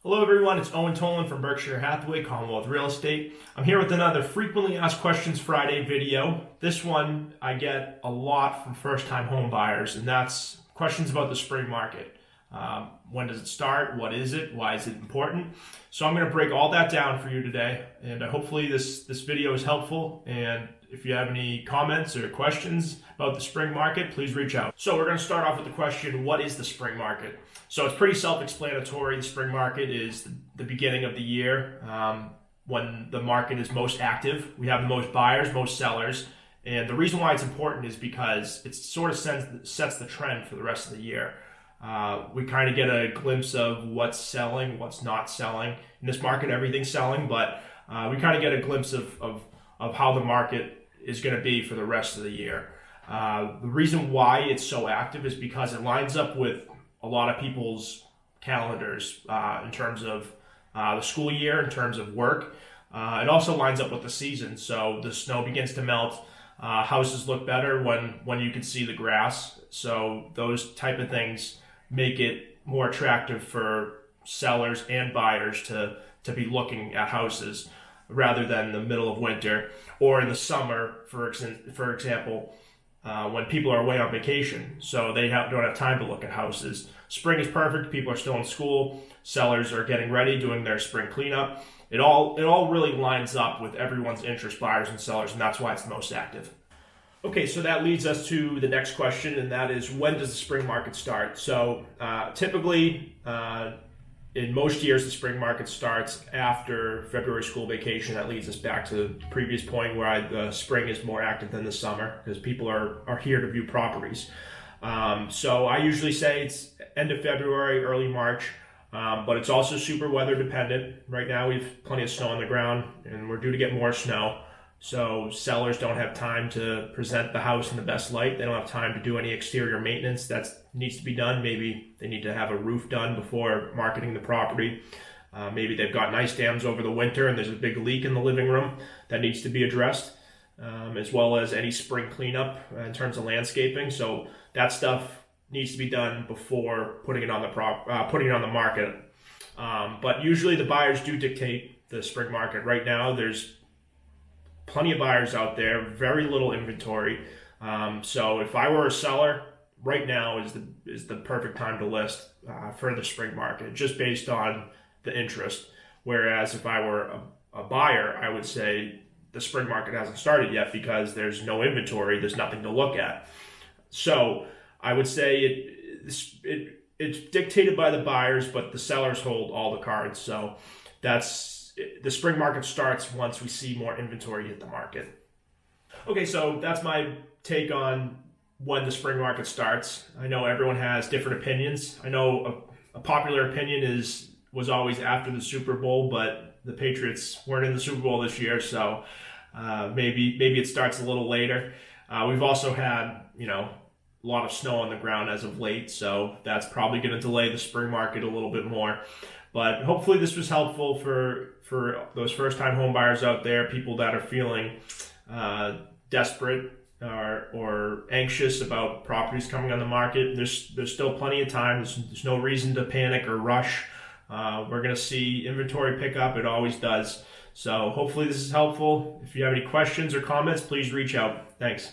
Hello everyone, it's Owen from Berkshire Hathaway, Commonwealth Real Estate. I'm here with another Frequently Asked Questions Friday video. This one I get a lot from first-time home buyers, and that's questions about the spring market. When does it start? What is it? Why is it important? So I'm going to break all that down for you today, and hopefully this video is helpful. And if you have any comments or questions about the spring market, please reach out. So we're going to start off with the question, what is the spring market? So it's pretty self-explanatory. The spring market is the beginning of the year when the market is most active. We have the most buyers, most sellers. And the reason why it's important is because it sort of sets the trend for the rest of the year. We kind of get a glimpse of what's selling, what's not selling. In this market, everything's selling, but we kind of get a glimpse of how the market is going to be for the rest of the year. The reason why it's so active is because it lines up with a lot of people's calendars in terms of the school year, in terms of work. It also lines up with the season. So the snow begins to melt. Houses look better when you can see the grass. So those type of things make it more attractive for sellers and buyers to be looking at houses rather than the middle of winter or in the summer, for example, when people are away on vacation. So they don't have time to look at houses. Spring is perfect. People are still in school. Sellers are getting ready, doing their spring cleanup. It all really lines up with everyone's interest, buyers and sellers, and that's why it's the most active. Okay, so that leads us to the next question, and that is, when does the spring market start? So typically, in most years, the spring market starts after February school vacation. That leads us back to the previous point where the spring is more active than the summer because people are here to view properties. So I usually say it's end of February, early March, but it's also super weather dependent. Right now, we have plenty of snow on the ground, and we're due to get more snow. So sellers don't have time to present the house in the best light. They don't have time to do any exterior maintenance that needs to be done. Maybe they need to have a roof done before marketing the property. Maybe they've got ice dams over the winter and there's a big leak in the living room that needs to be addressed, as well as any spring cleanup in terms of landscaping. So that stuff needs to be done before putting it on the market. But usually the buyers do dictate the spring market. Right now, there's plenty of buyers out there, very little inventory. So if I were a seller, right now is the perfect time to list for the spring market, just based on the interest. Whereas if I were a buyer, I would say the spring market hasn't started yet because there's no inventory, there's nothing to look at. So I would say it's dictated by the buyers, but the sellers hold all the cards. So the spring market starts once we see more inventory hit the market. Okay, so that's my take on when the spring market starts. I know everyone has different opinions. I know a popular opinion was always after the Super Bowl, but the Patriots weren't in the Super Bowl this year, so maybe it starts a little later. We've also had a lot of snow on the ground as of late, so that's probably going to delay the spring market a little bit more. But hopefully this was helpful for those first-time home buyers out there, people that are feeling desperate or anxious about properties coming on the market. There's still plenty of time. There's no reason to panic or rush. We're going to see inventory pick up. It always does. So hopefully this is helpful. If you have any questions or comments, please reach out. Thanks.